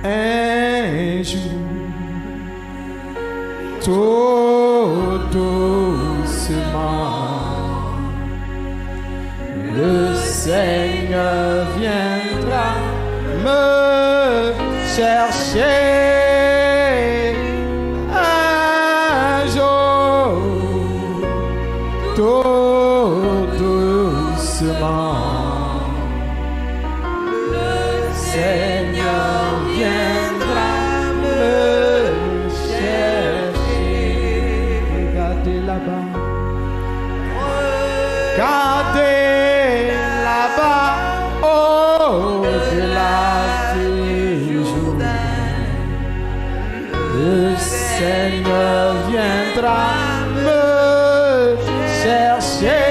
un jour, tout doucement, le Seigneur viendra me chercher. Un jour, tout doucement, le Seigneur viendra me chercher. Regardez là-bas. Regardez là-bas, au-delà du Jourdain. Le Seigneur viendra me chercher.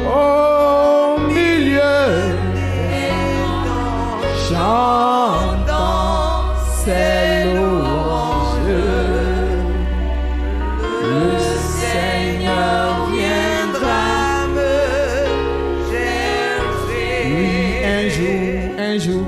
Au milieu chantant ses louanges, le Seigneur viendra me chercher. Oui, un jour,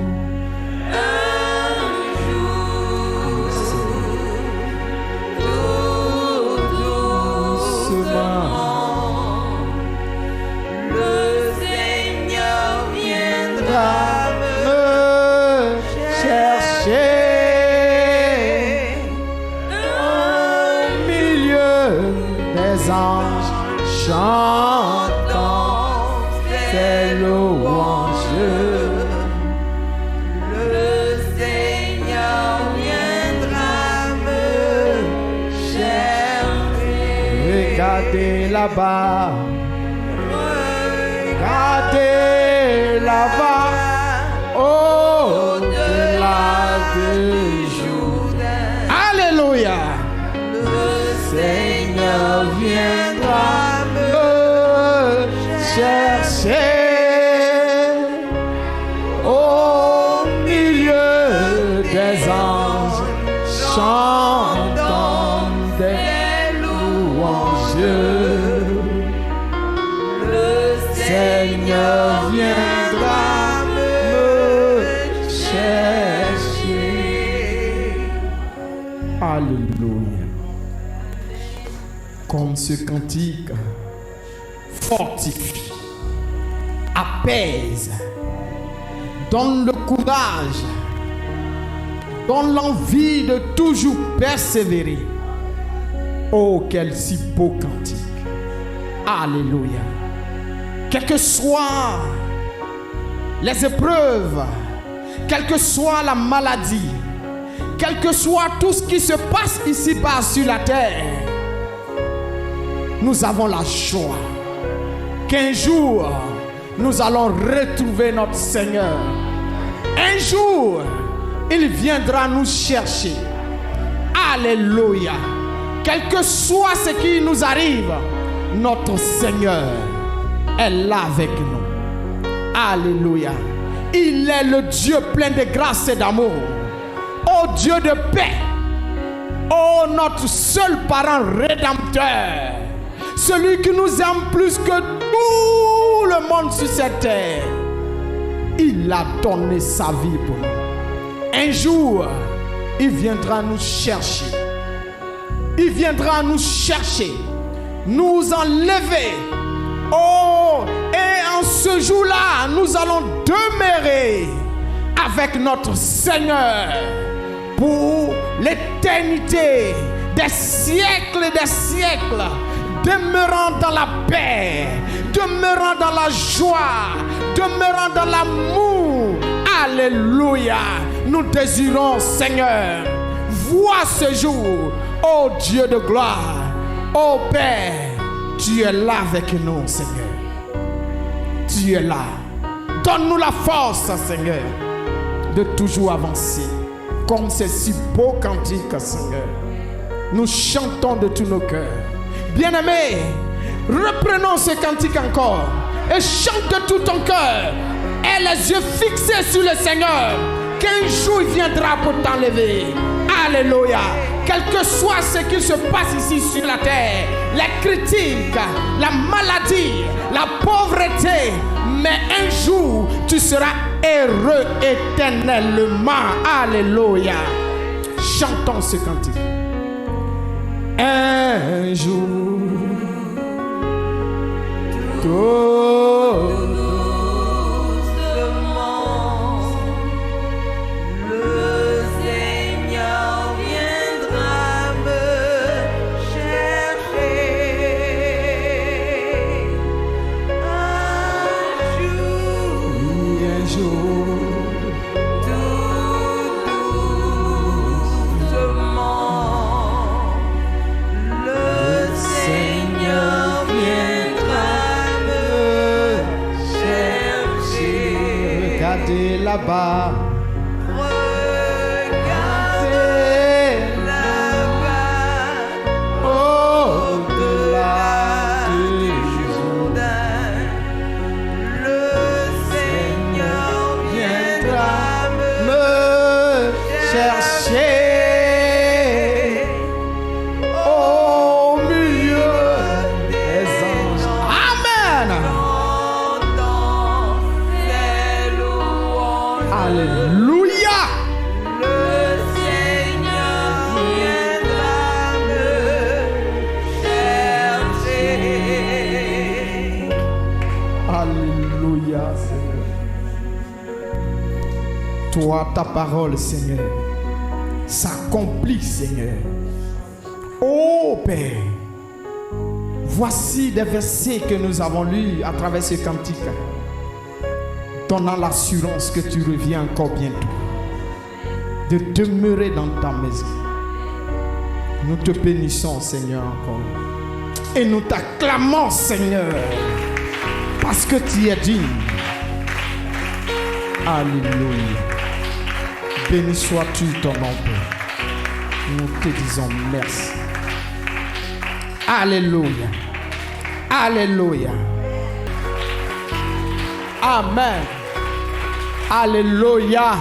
anges chantant ses louanges, le Seigneur viendra me chercher. Regardez là-bas, regardez là-bas, au-delà du Jourdain. Alléluia. Le Seigneur viendra me chercher. Au milieu des anges chantant des louanges, le Seigneur viendra me chercher. Alléluia. Comme ce cantique fortifie, apaise, donne le courage, donne l'envie de toujours persévérer. Oh, quel si beau cantique. Alléluia. Quelles que soient les épreuves, quelle que soit la maladie, quel que soit tout ce qui se passe ici-bas sur la terre, nous avons la joie qu'un jour, nous allons retrouver notre Seigneur. Un jour, il viendra nous chercher. Alléluia. Quel que soit ce qui nous arrive, notre Seigneur est là avec nous. Alléluia. Il est le Dieu plein de grâce et d'amour. Oh Dieu de paix. Oh notre seul parent rédempteur. Celui qui nous aime plus que tout le monde sur cette terre. Il a donné sa vie pour nous. Un jour, il viendra nous chercher. Il viendra nous chercher, nous enlever. Oh, et en ce jour-là, nous allons demeurer avec notre Seigneur pour l'éternité des siècles et des siècles, demeurant dans la paix, demeurant dans la joie, demeurant dans l'amour. Alléluia. Nous désirons, Seigneur, voir ce jour. Oh Dieu de gloire, oh Père, tu es là avec nous, Seigneur. Tu es là. Donne-nous la force, Seigneur, de toujours avancer. Comme c'est si beau cantique, Seigneur. Nous chantons de tous nos cœurs. Bien-aimés, reprenons ce cantique encore et chante de tout ton cœur. Et les yeux fixés sur le Seigneur, qu'un jour il viendra pour t'enlever. Alléluia. Quel que soit ce qui se passe ici sur la terre, les critiques, la maladie, la pauvreté, mais un jour tu seras heureux éternellement. Alléluia. Chantons ce cantique. Un jour, tout doucement, le Seigneur viendra me chercher. un jour, là-bas. Regardez là-bas, au-delà du Jourdain, le Seigneur viendra me chercher. Au milieu des anges. Amen. Alléluia. Le Seigneur viendra me chercher. Alléluia, Seigneur. Toi, ta parole, Seigneur, s'accomplit, Seigneur. Oh Père, voici des versets que nous avons lus à travers ce cantique, donnant l'assurance que tu reviens encore bientôt, de demeurer dans ta maison. Nous te bénissons, Seigneur, encore. Et nous t'acclamons, Seigneur, parce que tu es digne. Alléluia. Béni sois-tu ton nom, Père. Nous te disons merci. Alléluia. Alléluia. Amen. Alléluia.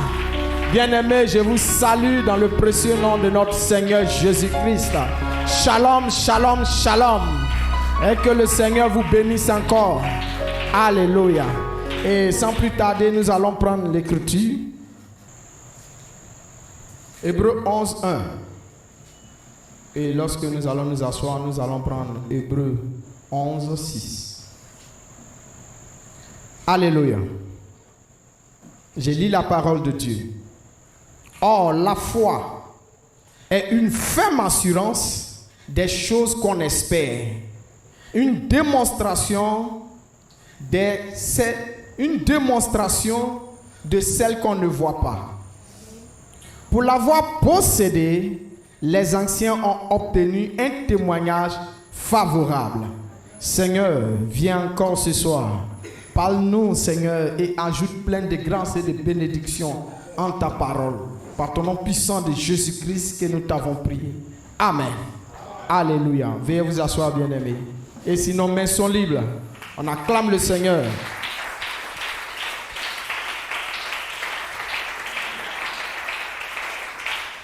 Bien-aimés, je vous salue dans le précieux nom de notre Seigneur Jésus-Christ. Shalom, shalom, shalom. Et que le Seigneur vous bénisse encore. Alléluia. Et sans plus tarder, nous allons prendre l'écriture. Hébreux 11, 1. Et lorsque nous allons nous asseoir, nous allons prendre Hébreux 11, 6. Alléluia. Je lis la parole de Dieu. Or, la foi est une ferme assurance des choses qu'on espère, une démonstration de celles qu'on ne voit pas. Pour l'avoir possédée, les anciens ont obtenu un témoignage favorable. Seigneur, viens encore ce soir. Parle-nous, Seigneur, et ajoute plein de grâce et de bénédictions en ta parole. Par ton nom puissant de Jésus-Christ que nous t'avons prié. Amen. Alléluia. Veuillez vous asseoir, bien-aimés. Et si nos mains sont libres, on acclame le Seigneur.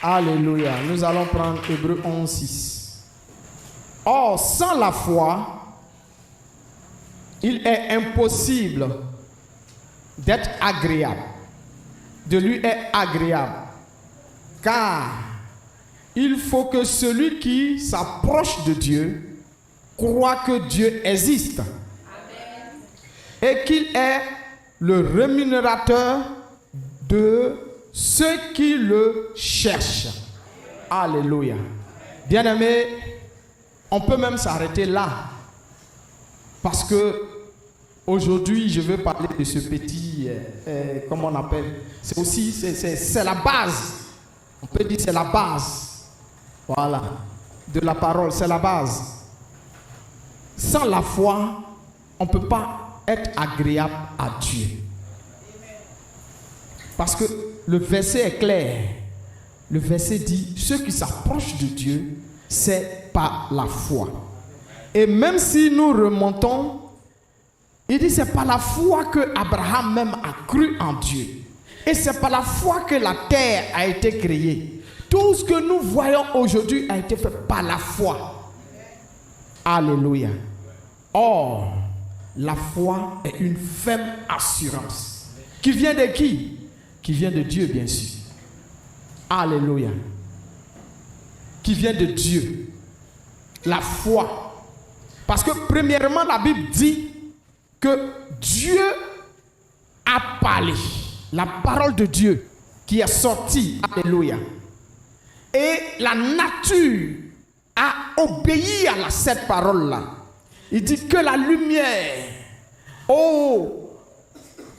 Alléluia. Nous allons prendre Hébreux 11, 6. Or, sans la foi, il est impossible d'être agréable, de lui être agréable, car il faut que celui qui s'approche de Dieu croit que Dieu existe. Amen. Et qu'il est le rémunérateur de ceux qui le cherchent. Alléluia. Bien-aimés, on peut même s'arrêter là. Parce que aujourd'hui, je veux parler de ce petit, comment on appelle, c'est aussi, c'est la base. On peut dire c'est la base. Voilà. De la parole, c'est la base. Sans la foi, on ne peut pas être agréable à Dieu. Parce que le verset est clair. Le verset dit, ceux qui s'approchent de Dieu, c'est par la foi. Et même si nous remontons, il dit, c'est par la foi que Abraham même a cru en Dieu. Et c'est par la foi que la terre a été créée. Tout ce que nous voyons aujourd'hui a été fait par la foi. Alléluia. Or, la foi est une ferme assurance Qui vient de qui? Qui vient de Dieu, bien sûr. Alléluia. Qui vient de Dieu. La foi. Parce que premièrement, la Bible dit que Dieu a parlé. La parole de Dieu qui est sortie. Alléluia. Et la nature a obéi à cette parole-là. Il dit que la lumière,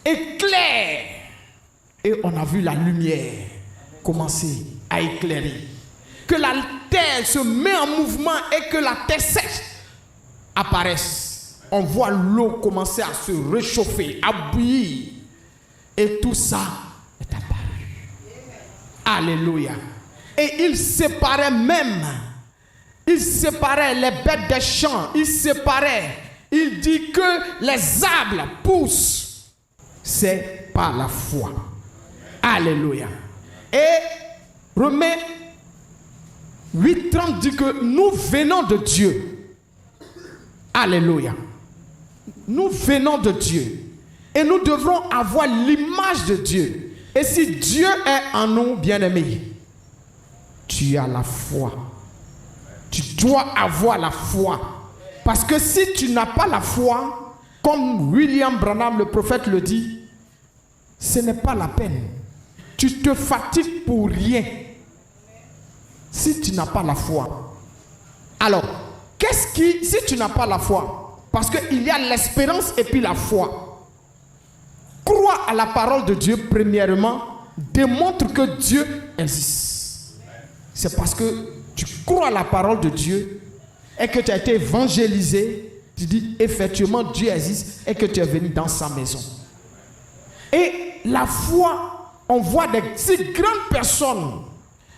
éclaire. Et on a vu la lumière commencer à éclairer. Que la terre se met en mouvement et que la terre sèche apparaisse. On voit l'eau commencer à se réchauffer, à bouillir. Et tout ça est apparu. Alléluia. Et il séparait même. Il séparait les bêtes des champs. Il séparait. Il dit que les arbres poussent. C'est par la foi. Alléluia. Et Romains 8:30 dit que nous venons de Dieu. Alléluia. Nous venons de Dieu. Et nous devrons avoir l'image de Dieu. Et si Dieu est en nous, bien-aimés, tu as la foi. Tu dois avoir la foi. Parce que si tu n'as pas la foi, comme William Branham, le prophète, le dit, ce n'est pas la peine. Tu te fatigues pour rien. Si tu n'as pas la foi. Alors, si tu n'as pas la foi, parce qu'il y a l'espérance et puis la foi. Crois à la parole de Dieu, premièrement, démontre que Dieu existe. C'est parce que tu crois à la parole de Dieu et que tu as été évangélisé, tu dis effectivement Dieu existe et que tu es venu dans sa maison. Et la foi, on voit si grandes personnes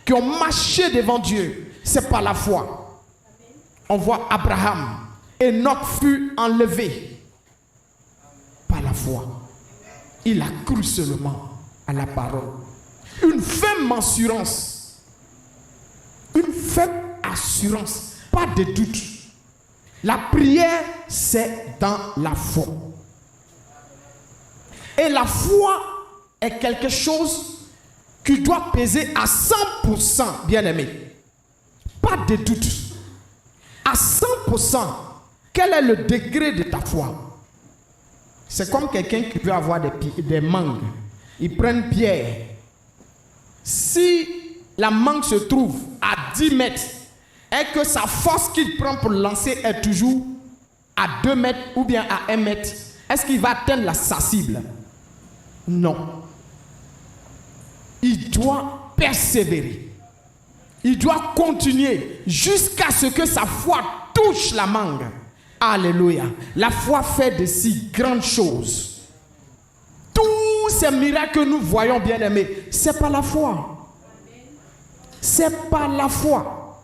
qui ont marché devant Dieu, c'est par la foi. On voit Abraham, Enoch fut enlevé par la foi. Il a cru seulement à la parole. Une ferme assurance. Une ferme assurance. Pas de doute. La prière, c'est dans la foi. Et la foi est quelque chose qui doit peser à 100%, bien-aimé. Pas de doute. À 100%, quel est le degré de ta foi? C'est comme quelqu'un qui veut avoir des mangues. Il prend une pierre. Si la mangue se trouve à 10 mètres et que sa force qu'il prend pour lancer est toujours à 2 mètres ou bien à 1 mètre, est-ce qu'il va atteindre sa cible? Non. Il doit persévérer. Il doit continuer jusqu'à ce que sa foi touche la mangue. Alléluia. La foi fait de si grandes choses. Tous ces miracles que nous voyons, bien-aimés, c'est par la foi. C'est par la foi.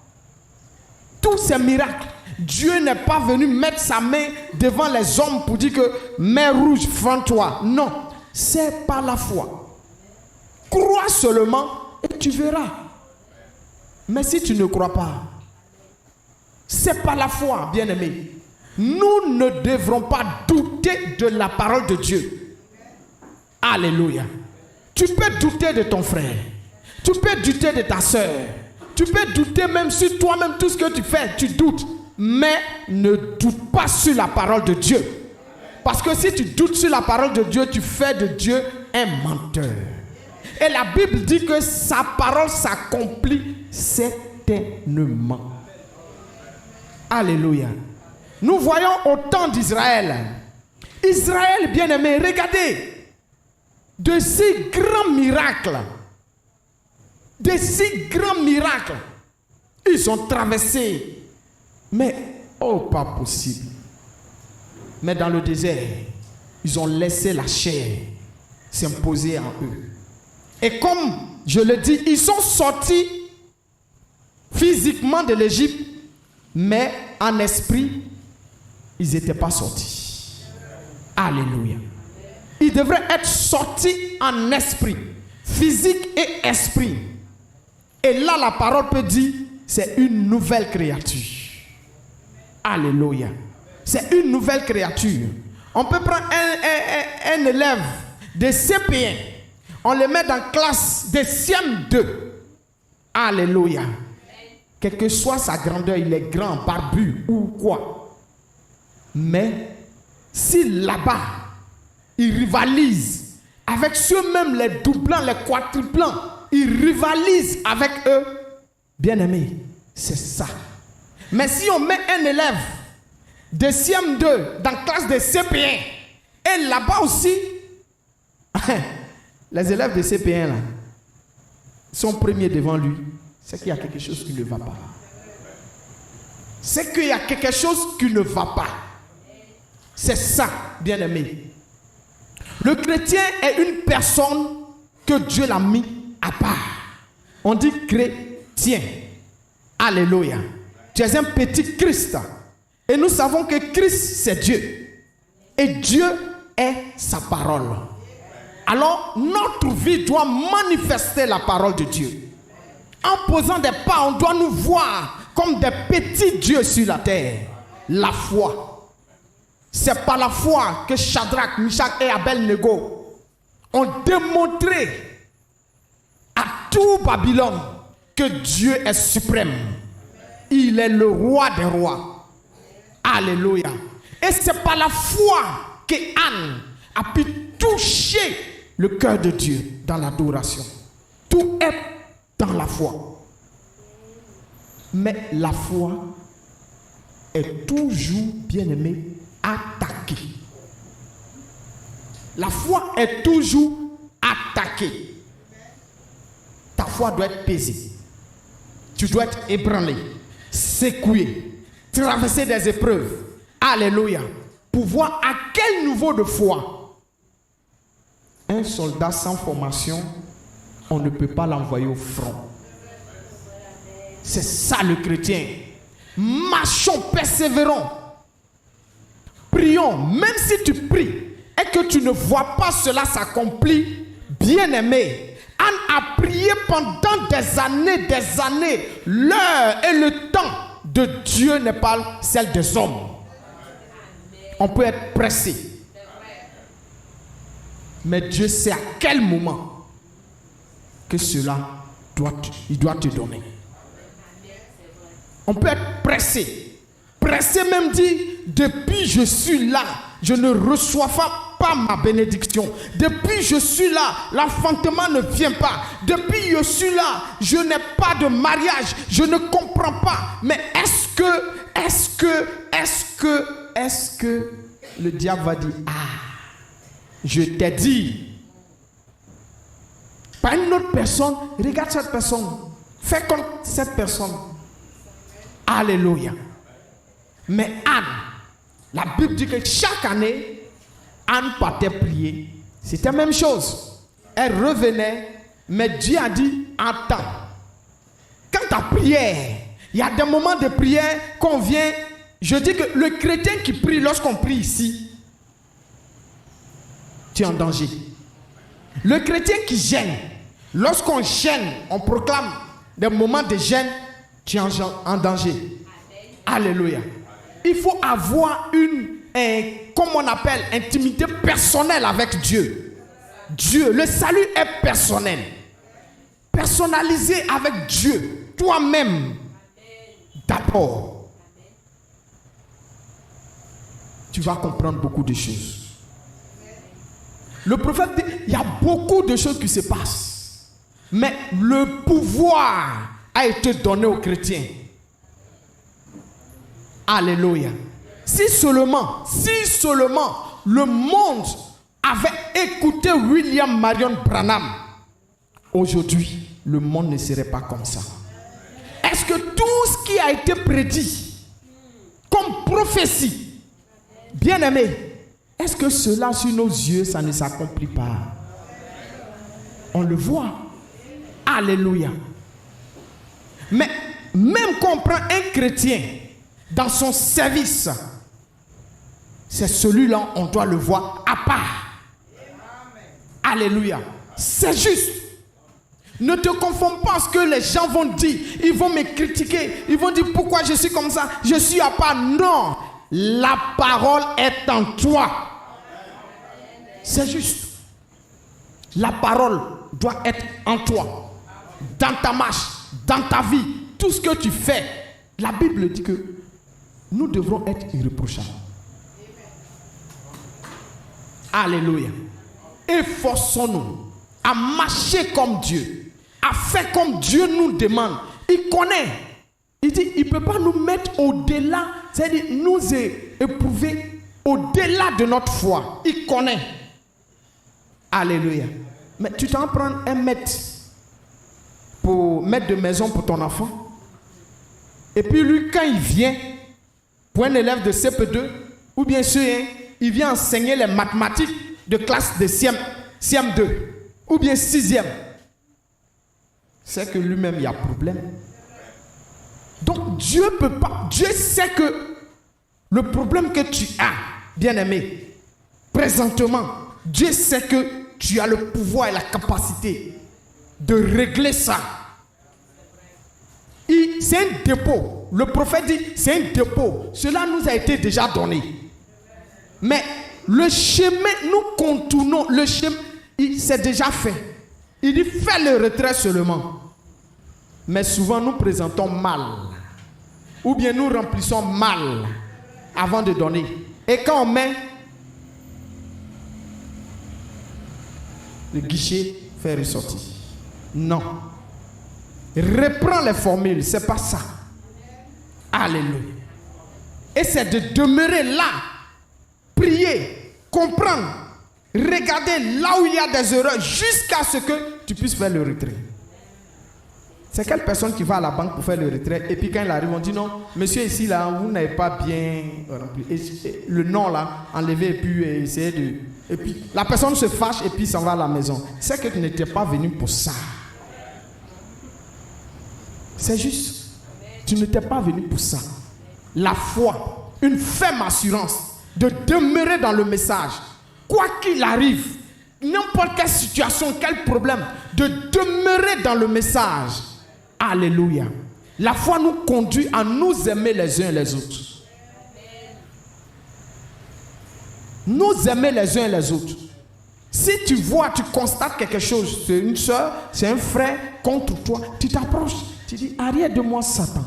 Tous ces miracles, Dieu n'est pas venu mettre sa main devant les hommes pour dire que main rouge, fends-toi. Non, c'est par la foi. Crois seulement et tu verras. Mais si tu ne crois pas, c'est par la foi, bien-aimés. Nous ne devrons pas douter de la parole de Dieu. Alléluia. Tu peux douter de ton frère. Tu peux douter de ta soeur. Tu peux douter même sur toi-même, tout ce que tu fais, tu doutes. Mais ne doute pas sur la parole de Dieu. Parce que si tu doutes sur la parole de Dieu, tu fais de Dieu un menteur. Et la Bible dit que sa parole s'accomplit certainement. Alléluia. Nous voyons au temps d'Israël. Israël, bien-aimé, regardez. De si grands miracles. De si grands miracles. Ils ont traversé. Mais, pas possible. Mais dans le désert, ils ont laissé la chair s'imposer en eux. Et comme je le dis, ils sont sortis physiquement de l'Égypte, mais en esprit, ils n'étaient pas sortis. Alléluia. Ils devraient être sortis en esprit, physique et esprit. Et là, la parole peut dire, c'est une nouvelle créature. Alléluia. C'est une nouvelle créature. On peut prendre un élève des CP1, on les met dans classe des CM2. Alléluia. Quelle que soit sa grandeur, il est grand, barbu ou quoi. Mais si là-bas, il rivalise avec ceux-mêmes, les doublants, les quadruplants, il rivalise avec eux, bien aimé, c'est ça. Mais si on met un élève de CM2 dans la classe de CP1, et là-bas aussi, les élèves de CP1 là, sont premiers devant lui, c'est qu'il y a quelque chose qui ne va pas. C'est qu'il y a quelque chose qui ne va pas. C'est ça, bien aimé. Le chrétien est une personne que Dieu l'a mis à part. On dit chrétien. Alléluia. Tu es un petit Christ. Et nous savons que Christ, c'est Dieu. Et Dieu est sa parole. Alors, notre vie doit manifester la parole de Dieu. En posant des pas, on doit nous voir comme des petits dieux sur la terre. La foi. C'est par la foi que Shadrach, Meshach et Abednego ont démontré à tout Babylone que Dieu est suprême. Il est le roi des rois. Alléluia. Et c'est par la foi que Anne a pu toucher le cœur de Dieu dans l'adoration. Tout est dans la foi. Mais la foi est toujours, bien aimé, attaquée. La foi est toujours attaquée. Ta foi doit être pesée. Tu dois être ébranlé, secoué, traverser des épreuves. Alléluia. Pour voir à quel niveau de foi un soldat sans formation, on ne peut pas l'envoyer au front. C'est ça le chrétien. Marchons, persévérons. Prions, même si tu pries et que tu ne vois pas cela s'accomplir, bien-aimé, Anne a prié pendant des années. L'heure et le temps de Dieu n'est pas celle des hommes. On peut être pressé. Mais Dieu sait à quel moment que cela il doit te donner. On peut être pressé. Pressé même dit, depuis je suis là, je ne reçois pas ma bénédiction. Depuis je suis là, l'enfantement ne vient pas. Depuis je suis là, je n'ai pas de mariage. Je ne comprends pas. Mais est-ce que le diable va dire, je t'ai dit. Par une autre personne, regarde cette personne. Fais comme cette personne. Alléluia. Mais Anne, la Bible dit que chaque année, Anne partait prier. C'était la même chose. Elle revenait, mais Dieu a dit, attends. Quand ta prière, il y a des moments de prière qu'on vient. Je dis que le chrétien qui prie, lorsqu'on prie ici, tu es en danger. Le chrétien qui gêne, lorsqu'on gêne, on proclame des moments de gêne, tu es en danger. Alléluia. Il faut avoir comme on appelle, intimité personnelle avec Dieu. Dieu, le salut est personnel. Personnalisé avec Dieu, toi-même. D'abord, tu vas comprendre beaucoup de choses. Le prophète dit, il y a beaucoup de choses qui se passent. Mais le pouvoir a été donné aux chrétiens. Alléluia. Si seulement le monde avait écouté William Marion Branham, aujourd'hui, le monde ne serait pas comme ça. Est-ce que tout ce qui a été prédit comme prophétie, bien aimé, est-ce que cela sur nos yeux, ça ne s'accomplit pas? On le voit. Alléluia. Mais même qu'on prend un chrétien dans son service, c'est celui-là, on doit le voir à part. Alléluia. C'est juste. Ne te confonds pas à ce que les gens vont dire. Ils vont me critiquer. Ils vont dire pourquoi je suis comme ça. Je suis à part. Non. La parole est en toi. C'est juste. La parole doit être en toi, dans ta marche, dans ta vie, tout ce que tu fais. La Bible dit que nous devrons être irréprochables. Alléluia. Efforçons-nous à marcher comme Dieu, à faire comme Dieu nous demande. Il connaît. Il dit, il ne peut pas nous mettre au-delà, c'est-à-dire nous éprouver au-delà de notre foi. Il connaît. Alléluia. Mais tu t'en prends un maître de maison pour ton enfant. Et puis lui, quand il vient, pour un élève de CP2, ou bien sûr, il vient enseigner les mathématiques de classe de CM2, ou bien 6e. C'est que lui-même, il y a problème. Donc Dieu peut pas, Dieu sait que le problème que tu as, bien-aimé, présentement, Dieu sait que tu as le pouvoir et la capacité de régler ça. C'est un dépôt. Le prophète dit, c'est un dépôt. Cela nous a été déjà donné. Mais le chemin, nous contournons, le chemin, c'est déjà fait. Il dit, fais le retrait seulement. Mais souvent, nous présentons mal. Ou bien nous remplissons mal avant de donner. Et quand on met, le guichet fait ressortir. Non. Reprends les formules, c'est pas ça. Alléluia. Et c'est de demeurer là, prier, comprendre, regarder là où il y a des erreurs jusqu'à ce que tu puisses faire le retrait. C'est quelle personne qui va à la banque pour faire le retrait et puis quand il arrive, on dit non, monsieur ici là, vous n'avez pas bien rempli. Et le nom là, enlevé et puis essayer de... Et puis la personne se fâche et puis s'en va à la maison. C'est que tu n'étais pas venu pour ça. C'est juste. Tu n'étais pas venu pour ça. La foi, une ferme assurance de demeurer dans le message. Quoi qu'il arrive, n'importe quelle situation, quel problème, de demeurer dans le message. Alléluia. La foi nous conduit à nous aimer les uns les autres. Nous aimer les uns les autres. Si tu vois, tu constates quelque chose, c'est une soeur, c'est un frère contre toi, tu t'approches, tu dis, arrière de moi Satan.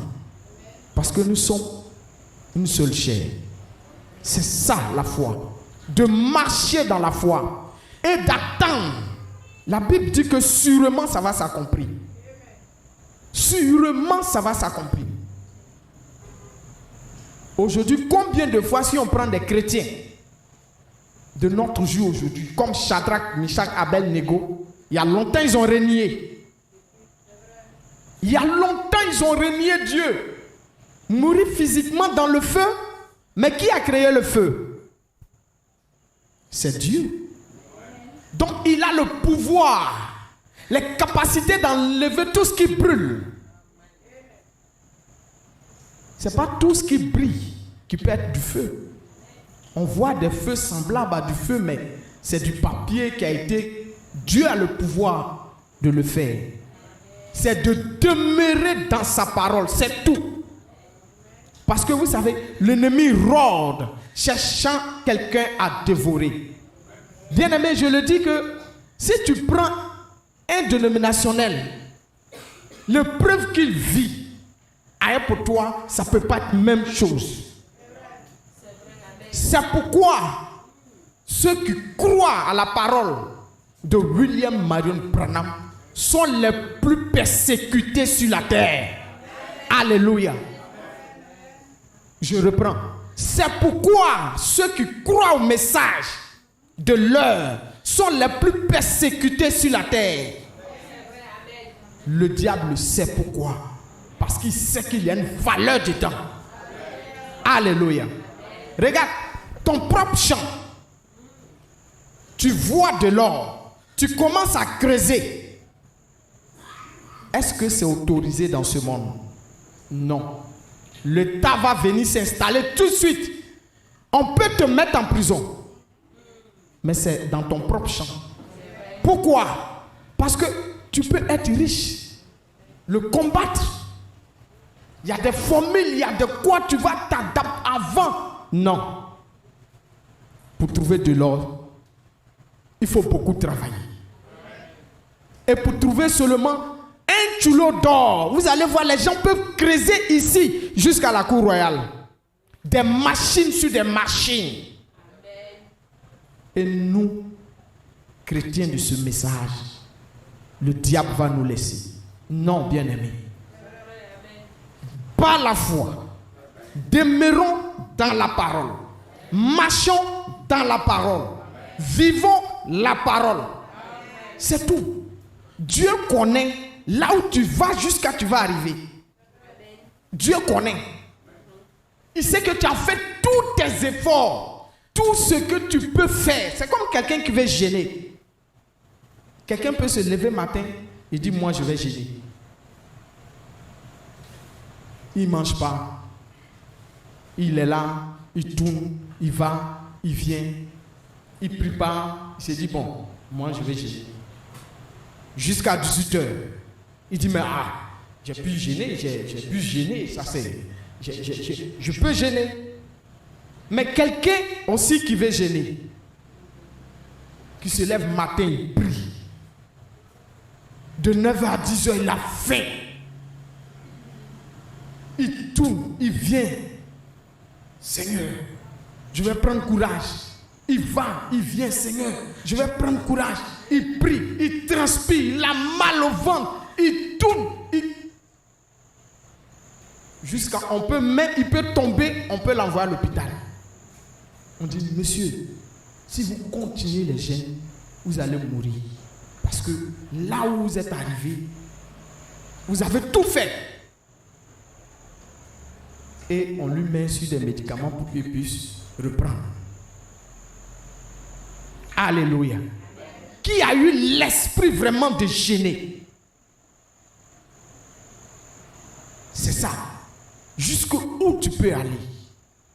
Parce que nous sommes une seule chair. C'est ça la foi. De marcher dans la foi et d'attendre. La Bible dit que sûrement ça va s'accomplir. Sûrement ça va s'accomplir. Aujourd'hui, combien de fois si on prend des chrétiens de notre jour aujourd'hui, comme Shadrach, Meshach, Abed-Nego, il y a longtemps ils ont renié. Il y a longtemps ils ont renié Dieu. Mourir physiquement dans le feu, mais qui a créé le feu? C'est Dieu. Donc il a le pouvoir, les capacités d'enlever tout ce qui brûle. C'est pas tout ce qui brille qui peut être du feu. On voit des feux semblables à du feu, mais c'est du papier qui a été... Dieu a le pouvoir de le faire. C'est de demeurer dans sa parole, c'est tout. Parce que vous savez, l'ennemi rôde, cherchant quelqu'un à dévorer. Bien aimé, je le dis que si tu prends un dénominationnel, le preuve qu'il vit, pour toi, ça ne peut pas être la même chose. C'est pourquoi ceux qui croient à la parole de William Marion Branham sont les plus persécutés sur la terre. Alléluia. Je reprends. C'est pourquoi ceux qui croient au message de l'heure sont les plus persécutés sur la terre. Le diable sait pourquoi. Parce qu'il sait qu'il y a une valeur dedans. Alléluia. Regarde, ton propre champ. Tu vois de l'or. Tu commences à creuser. Est-ce que c'est autorisé dans ce monde? Non. L'État va venir s'installer tout de suite. On peut te mettre en prison. Mais c'est dans ton propre champ. Pourquoi? Parce que tu peux être riche. Le combattre. Il y a des formules, il y a de quoi tu vas t'adapter avant. Non. Pour trouver de l'or, il faut beaucoup travailler. Et pour trouver seulement 1 kilo d'or, vous allez voir, les gens peuvent creuser ici jusqu'à la cour royale. Des machines sur des machines. Et nous, chrétiens de ce message, le diable va nous laisser. Non, bien-aimés. Par la foi, demeurons dans la parole. Marchons dans la parole. Vivons la parole. C'est tout. Dieu connaît là où tu vas jusqu'à tu vas arriver. Dieu connaît. Il sait que tu as fait tous tes efforts, tout ce que tu peux faire. C'est comme quelqu'un qui veut jeûner. Quelqu'un peut se lever matin et dire moi je vais jeûner. Il ne mange pas. Il est là, il tourne, il va, il vient, il ne prie pas. Il se dit bon, moi je vais jeûner. Jusqu'à 18h. Il dit mais j'ai pu jeûner, j'ai pu jeûner, ça c'est... Je peux jeûner. Mais quelqu'un aussi qui veut jeûner, qui se lève matin, il prie. De 9h à 10h, il a faim. Il tourne, il vient. Seigneur, je vais prendre courage. Il va, il vient, Seigneur, je vais prendre courage. Il prie, il transpire, il a mal au ventre. Il tourne, jusqu'à il peut tomber, on peut l'envoyer à l'hôpital. On dit, monsieur, si vous continuez les jeûnes, vous allez mourir. Parce que là où vous êtes arrivé, vous avez tout fait. Et on lui met sur des médicaments pour qu'il puisse reprendre. Alléluia. Qui a eu l'esprit vraiment de jeûner? C'est ça. Jusqu'où tu peux aller.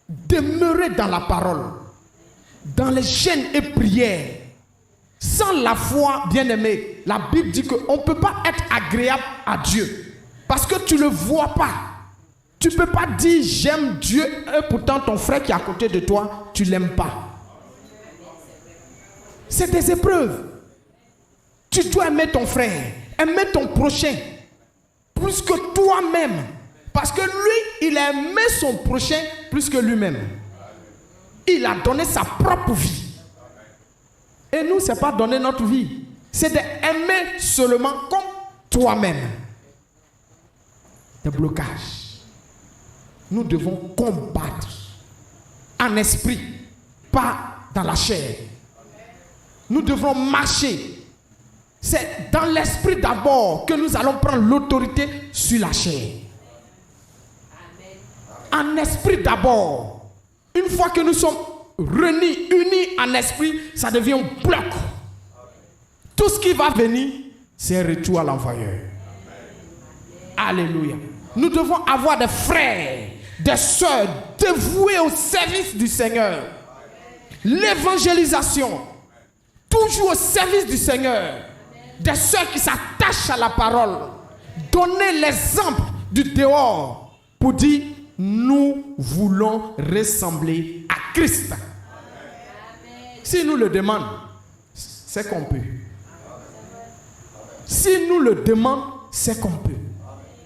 Demeurer dans la parole. Dans les jeûnes et prières. Sans la foi, bien-aimé, la Bible dit qu'on ne peut pas être agréable à Dieu. Parce que tu ne le vois pas. Tu ne peux pas dire j'aime Dieu et pourtant ton frère qui est à côté de toi, tu ne l'aimes pas. C'est des épreuves. Tu dois aimer ton frère, aimer ton prochain, plus que toi-même. Parce que lui, il a aimé son prochain plus que lui-même. Il a donné sa propre vie. Et nous, ce n'est pas donner notre vie. C'est d'aimer seulement comme toi-même. Des blocages. Nous devons combattre en esprit, pas dans la chair. Nous devons marcher. C'est dans l'esprit d'abord que nous allons prendre l'autorité sur la chair. En esprit d'abord. Une fois que nous sommes unis en esprit, ça devient un bloc. Tout ce qui va venir, c'est un retour à l'envoyeur. Alléluia. Nous devons avoir des frères, des sœurs dévoués au service du Seigneur. L'évangélisation, toujours au service du Seigneur. Des sœurs qui s'attachent à la parole. Donner l'exemple du dehors pour dire nous voulons ressembler à Christ. Si nous le demandons, c'est qu'on peut. Si nous le demandons, c'est qu'on peut.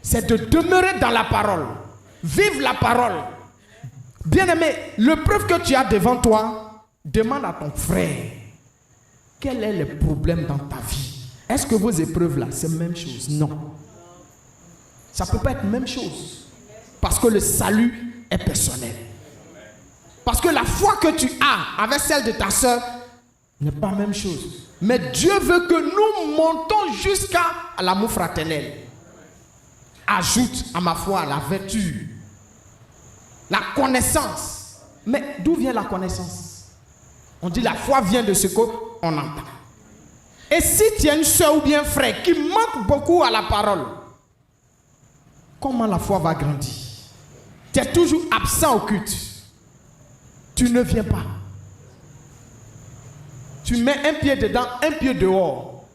C'est de demeurer dans la parole. Vive la parole. Bien-aimé, l'épreuve que tu as devant toi, demande à ton frère. Quel est le problème dans ta vie? Est-ce que vos épreuves là, c'est la même chose? Non. Ça ne peut pas être la même chose. Parce que le salut est personnel. Parce que la foi que tu as avec celle de ta soeur n'est pas la même chose. Mais Dieu veut que nous montons jusqu'à l'amour fraternel. Ajoute à ma foi la vertu, la connaissance. Mais d'où vient la connaissance? On dit la foi vient de ce qu'on entend. Et si tu as une soeur ou bien un frère qui manque beaucoup à la parole, comment la foi va grandir? Tu es toujours absent au culte. Tu ne viens pas. Tu mets un pied dedans, un pied dehors.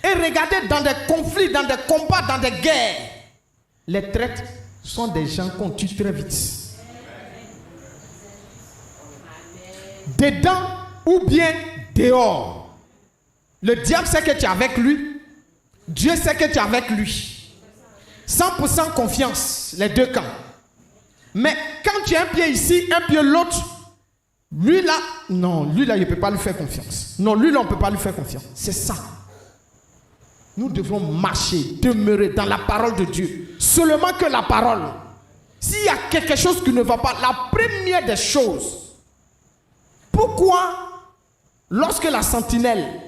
Et regardez dans des conflits, dans des combats, dans des guerres. Les traîtres sont des gens qu'on tue très vite. Dedans ou bien dehors. Le diable sait que tu es avec lui, Dieu sait que tu es avec lui. 100% confiance, les deux camps. Mais quand tu as un pied ici, un pied l'autre, lui là, non, lui là, il ne peut pas lui faire confiance. Non, lui là, on ne peut pas lui faire confiance. C'est ça. Nous devons marcher, demeurer dans la parole de Dieu. Seulement que la parole. S'il y a quelque chose qui ne va pas, la première des choses. Pourquoi, lorsque la sentinelle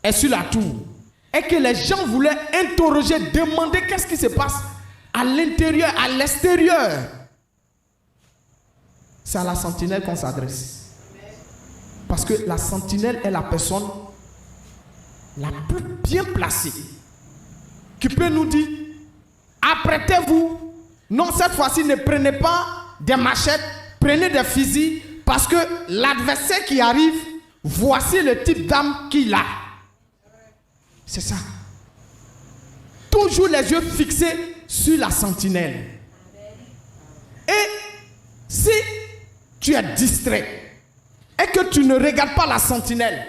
est sur la tour, et que les gens voulaient interroger, demander qu'est-ce qui se passe à l'intérieur, à l'extérieur, c'est à la sentinelle qu'on s'adresse. Parce que la sentinelle est la personne la plus bien placée qui peut nous dire, apprêtez-vous. Non, cette fois-ci, ne prenez pas des machettes, prenez des fusils, parce que l'adversaire qui arrive, voici le type d'âme qu'il a. C'est ça. Toujours les yeux fixés sur la sentinelle. Et si tu es distrait et que tu ne regardes pas la sentinelle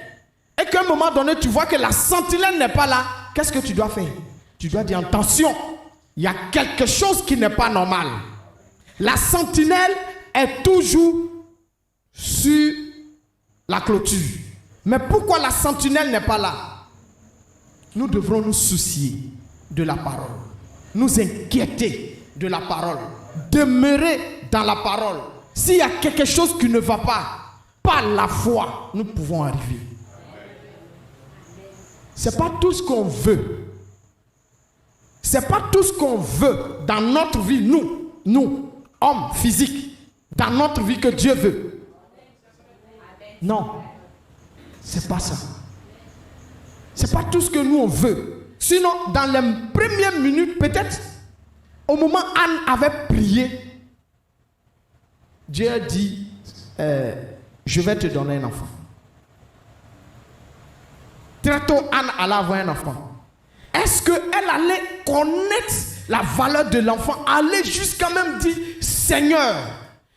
et qu'à un moment donné tu vois que la sentinelle n'est pas là, qu'est-ce que tu dois faire? Tu dois dire attention, il y a quelque chose qui n'est pas normal. La sentinelle est toujours sur la clôture. Mais pourquoi la sentinelle n'est pas là? Nous devrons nous soucier de la parole, nous inquiéter de la parole, demeurer dans la parole. S'il y a quelque chose qui ne va pas, par la foi, nous pouvons arriver. Ce n'est pas tout ce qu'on veut. Ce n'est pas tout ce qu'on veut dans notre vie, nous, hommes physiques, dans notre vie que Dieu veut. Non, ce n'est pas ça. Ce n'est pas tout ce que nous on veut. Sinon, dans les premières minutes, peut-être, au moment où Anne avait prié, Dieu a dit, je vais te donner un enfant. Très tôt, Anne allait avoir un enfant. Est-ce qu'elle allait connaître la valeur de l'enfant, aller jusqu'à même dire, Seigneur,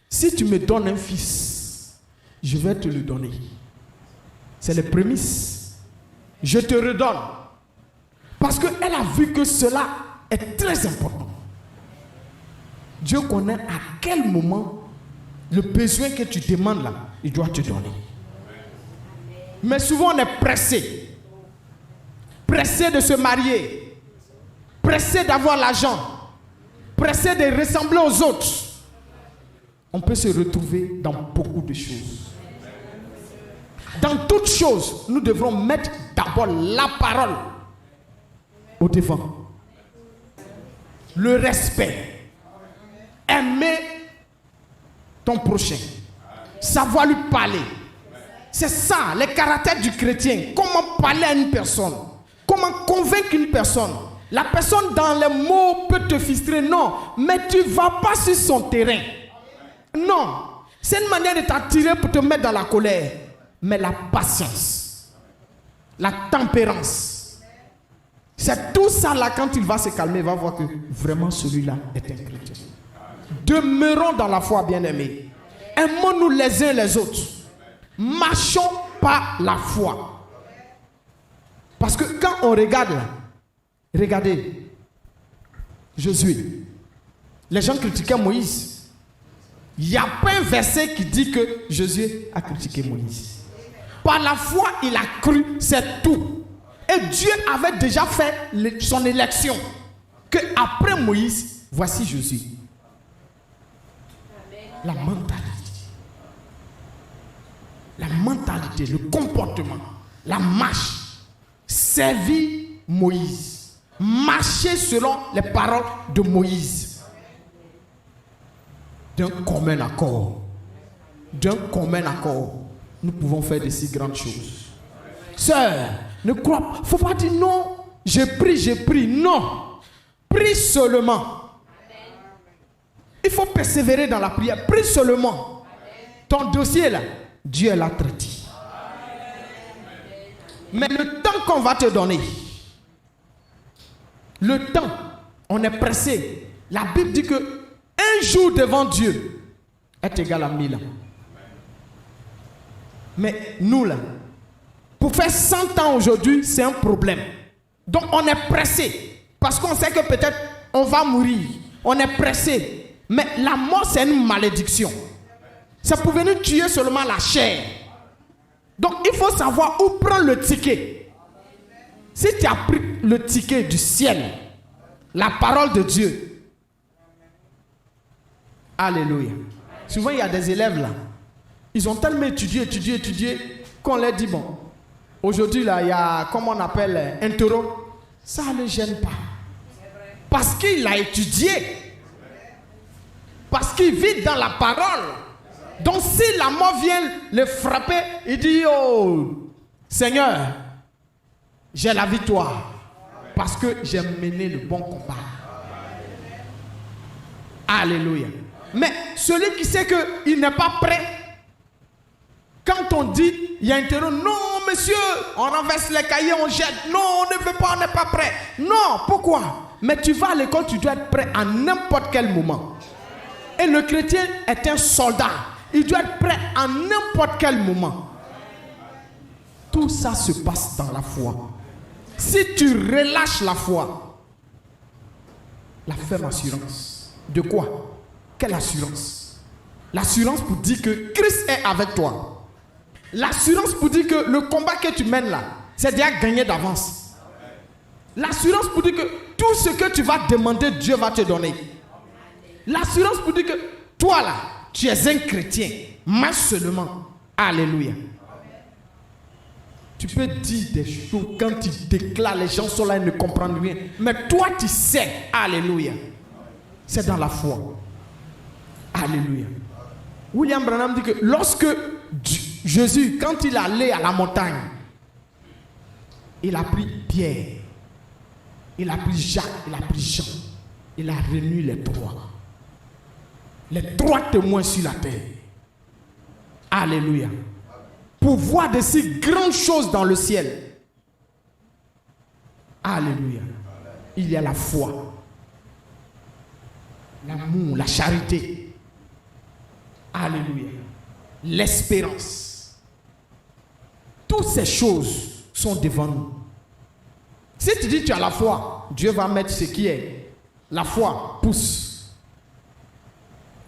si tu me donnes un fils, je vais te le donner. C'est les prémices. Je te redonne. Parce qu'elle a vu que cela est très important. Dieu connaît à quel moment le besoin que tu demandes là, il doit te donner. Mais souvent on est pressé. Pressé de se marier. Pressé d'avoir l'argent. Pressé de ressembler aux autres. On peut se retrouver dans beaucoup de choses. Dans toutes choses, nous devrons mettre d'abord la parole au devant. Le respect. Aimer ton prochain. Savoir lui parler. C'est ça, le caractère du chrétien. Comment parler à une personne. Comment convaincre une personne. La personne dans les mots peut te frustrer. Non, mais tu ne vas pas sur son terrain. Non. C'est une manière de t'attirer pour te mettre dans la colère. Mais la patience, la tempérance, c'est tout ça là, quand il va se calmer, il va voir que vraiment celui-là est un chrétien. Demeurons dans la foi, bien-aimés. Aimons-nous les uns les autres. Marchons par la foi. Parce que quand on regarde là, regardez, Josué, les gens critiquaient Moïse. Il n'y a pas un verset qui dit que Josué a critiqué Moïse. Par la foi, il a cru, c'est tout. Et Dieu avait déjà fait son élection. Que après Moïse, voici Josué. La mentalité, le comportement, la marche, servir Moïse. Marcher selon les paroles de Moïse. D'un commun accord. Nous pouvons faire de si grandes choses. Sœur, ne crois pas. Il ne faut pas dire non. J'ai pris. Non. Prie seulement. Il faut persévérer dans la prière. Prie seulement. Ton dossier là, Dieu l'a traité. Mais le temps qu'on va te donner, le temps, on est pressé. La Bible dit que un jour devant Dieu est égal à 1000 ans. Mais nous là, pour faire 100 ans aujourd'hui, c'est un problème. Donc on est pressé. Parce qu'on sait que peut-être on va mourir. On est pressé. Mais la mort, c'est une malédiction. C'est pour venir tuer seulement la chair. Donc il faut savoir où prendre le ticket. Si tu as pris le ticket du ciel, la parole de Dieu. Alléluia. Souvent il y a des élèves là. Ils ont tellement étudié, qu'on leur dit bon. Aujourd'hui là, il y a, comment on appelle, interro. Ça ne le gêne pas. Parce qu'il a étudié. Parce qu'il vit dans la parole. Donc si la mort vient le frapper, il dit, oh Seigneur, j'ai la victoire. Parce que j'ai mené le bon combat. Alléluia. Mais celui qui sait qu'il n'est pas prêt, quand on dit, il y a un terreau, non monsieur, on renverse les cahiers, on jette, non on ne veut pas, on n'est pas prêt. Non, pourquoi? Mais tu vas à l'école, tu dois être prêt à n'importe quel moment. Et le chrétien est un soldat. Il doit être prêt à n'importe quel moment. Tout ça se passe dans la foi. Si tu relâches la foi, la ferme assurance. De quoi? Quelle assurance? L'assurance pour dire que Christ est avec toi. L'assurance pour dire que le combat que tu mènes là, c'est déjà gagné d'avance. L'assurance pour dire que tout ce que tu vas demander, Dieu va te donner. L'assurance pour dire que toi là, tu es un chrétien. Mais seulement. Alléluia. Tu peux dire des choses quand tu déclares, les gens sont là et ne comprennent rien. Mais toi tu sais. Alléluia. C'est dans la foi. Alléluia. William Branham dit que lorsque Jésus, quand il allait à la montagne, il a pris Pierre, il a pris Jacques, il a pris Jean, il a réuni les trois témoins sur la terre. Alléluia. Pour voir de si grandes choses dans le ciel. Alléluia. Il y a la foi, l'amour, la charité. Alléluia. L'espérance. Toutes ces choses sont devant nous. Si tu dis que tu as la foi, Dieu va mettre ce qui est. La foi pousse.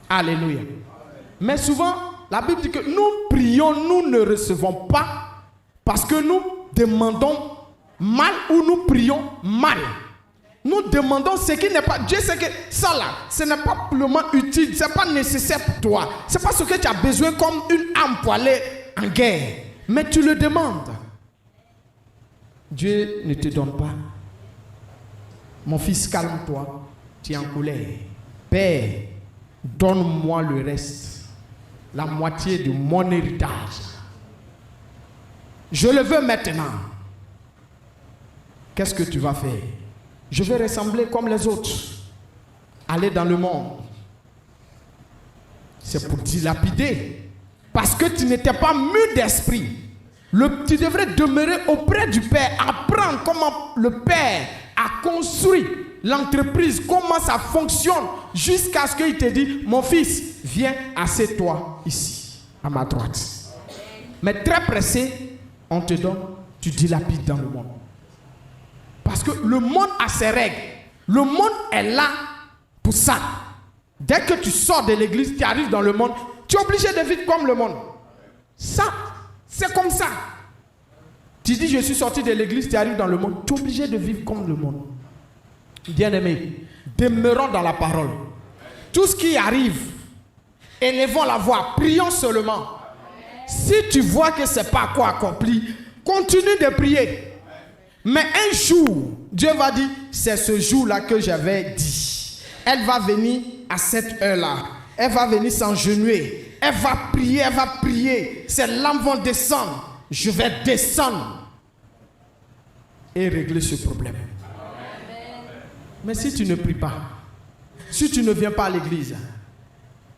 Alléluia. Mais souvent, la Bible dit que nous prions, nous ne recevons pas parce que nous demandons mal ou nous prions mal. Nous demandons ce qui n'est pas. Dieu sait que ça là, ce n'est pas purement utile, ce n'est pas nécessaire pour toi. Ce n'est pas ce que tu as besoin comme une âme pour aller en guerre. Mais tu le demandes. Dieu ne te donne pas. Mon fils, calme-toi. Tu es en colère. Père, donne-moi le reste. La moitié de mon héritage. Je le veux maintenant. Qu'est-ce que tu vas faire? Je vais ressembler comme les autres. Aller dans le monde. C'est pour dilapider. Parce que tu n'étais pas mûr d'esprit. Tu devrais demeurer auprès du Père. Apprendre comment le Père a construit l'entreprise. Comment ça fonctionne. Jusqu'à ce qu'il te dise, mon fils, viens, assieds-toi ici, à ma droite. Mais très pressé, on te donne, tu dilapides dans le monde. Parce que le monde a ses règles. Le monde est là pour ça. Dès que tu sors de l'église, tu arrives dans le monde, tu es obligé de vivre comme le monde. Ça, c'est comme ça. Tu dis, je suis sorti de l'église, tu arrives dans le monde, tu es obligé de vivre comme le monde. Bien-aimés, demeurons dans la parole. Tout ce qui arrive, élevons la voix, prions seulement. Si tu vois que ce n'est pas quoi accompli, continue de prier. Mais un jour, Dieu va dire, c'est ce jour-là que j'avais dit. Elle va venir à cette heure-là. Elle va venir s'engenouiller. Elle va prier. Ses lampes vont descendre. Je vais descendre et régler ce problème. Mais si tu ne pries pas, si tu ne viens pas à l'église,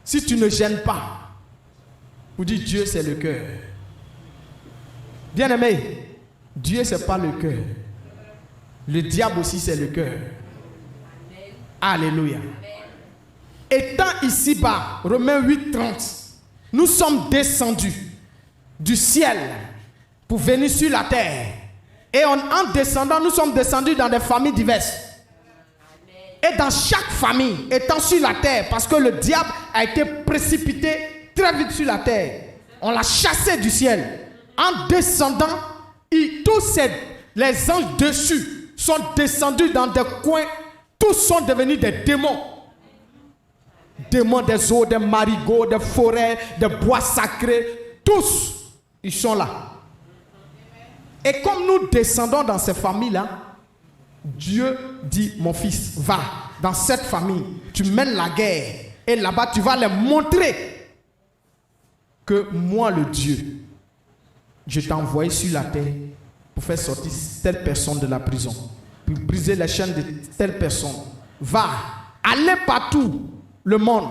si tu ne gênes pas, vous dites Dieu c'est le cœur. Bien-aimé, Dieu c'est pas le cœur. Le diable aussi c'est le cœur. Alléluia. Étant ici-bas, Romains 8:30, nous sommes descendus du ciel pour venir sur la terre. Et en descendant, nous sommes descendus dans des familles diverses. Et dans chaque famille, étant sur la terre, parce que le diable a été précipité très vite sur la terre, on l'a chassé du ciel. En descendant, tous les anges dessus sont descendus dans des coins. Tous sont devenus des démons. Démons des eaux, des marigots, des forêts, des bois sacrés. Tous, ils sont là. Et comme nous descendons dans ces familles-là, Dieu dit, mon fils, va dans cette famille, tu mènes la guerre. Et là-bas, tu vas leur montrer que moi, le Dieu, je t'ai envoyé sur la terre pour faire sortir telle personne de la prison, pour briser les chaînes de telle personne. Va, allez partout le monde,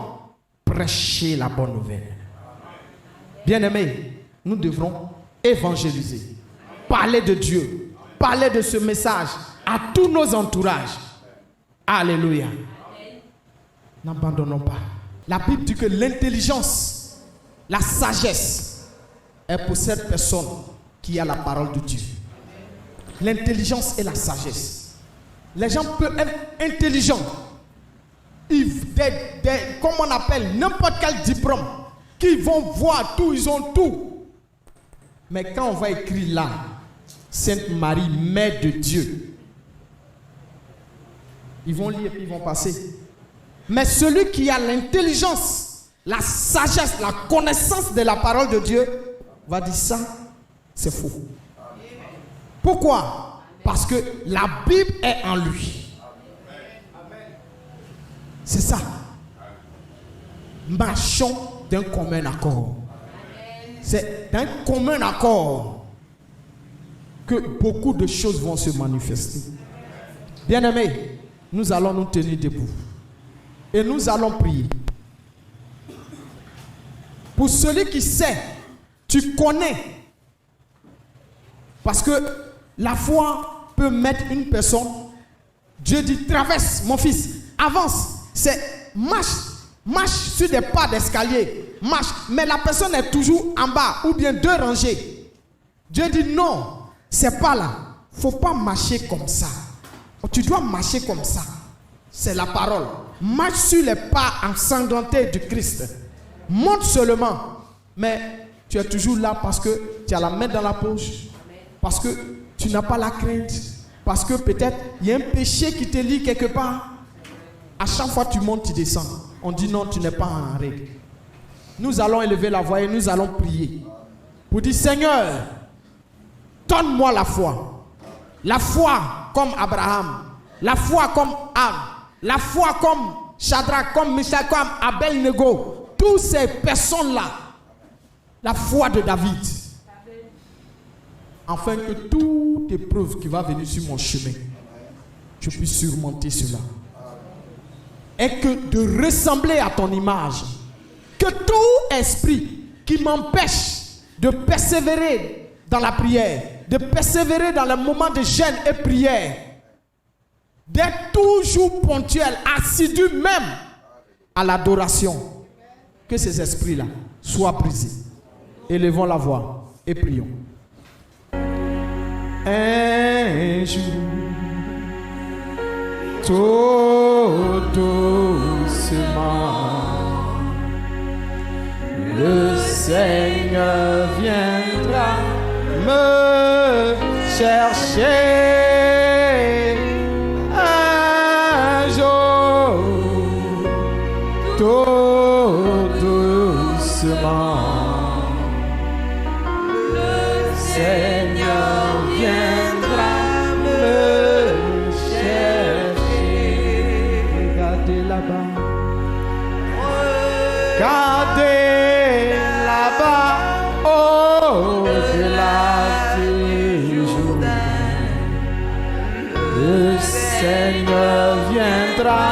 prêcher la bonne nouvelle. Bien-aimés, nous devrons évangéliser, parler de Dieu, parler de ce message à tous nos entourages. Alléluia. N'abandonnons pas. La Bible dit que l'intelligence, la sagesse est pour cette personne qui a la parole de Dieu. L'intelligence et la sagesse. Les gens peuvent être intelligents. Comme on appelle n'importe quel diplôme, qui vont voir tout, ils ont tout. Mais quand on va écrire là, Sainte Marie, Mère de Dieu, ils vont lire et puis ils vont passer. Mais celui qui a l'intelligence, la sagesse, la connaissance de la parole de Dieu, va dire ça, c'est faux. Pourquoi? Parce que la Bible est en lui. C'est ça. Marchons d'un commun accord. C'est d'un commun accord que beaucoup de choses vont se manifester. Bien-aimés, nous allons nous tenir debout. Et nous allons prier. Pour celui qui sait, tu connais. Parce que la foi peut mettre une personne. Dieu dit, traverse mon fils, avance. C'est marche sur des pas d'escalier. Marche, mais la personne est toujours en bas ou bien 2 rangées. Dieu dit non, c'est pas là. Faut pas marcher comme ça. Tu dois marcher comme ça. C'est la parole. Marche sur les pas ensanglantés du Christ. Monte seulement. Mais tu es toujours là parce que tu as la main dans la poche. Parce que tu n'as pas la crainte. Parce que peut-être il y a un péché qui te lie quelque part. À chaque fois que tu montes, tu descends. On dit non, tu n'es pas en règle. Nous allons élever la voix et nous allons prier. Pour dire, Seigneur, donne-moi la foi. La foi comme Abraham. La foi comme Anne. La foi comme Shadrach, comme Michel, comme Abel-Nego. Toutes ces personnes-là. La foi de David. Afin que toute épreuve qui va venir sur mon chemin, je puisse surmonter cela. Et que de ressembler à ton image. Que tout esprit qui m'empêche de persévérer dans la prière, de persévérer dans le moment de jeûne et prière, d'être toujours ponctuel, assidu même à l'adoration, que ces esprits-là soient brisés. Élevons la voix et prions. Un jour, tout doucement, le Seigneur viendra me chercher. Un jour, tout doucement, le Seigneur viendra me chercher. Regardez là-bas. Regardez là-bas, au-delà du Jourdain. Le Seigneur viendra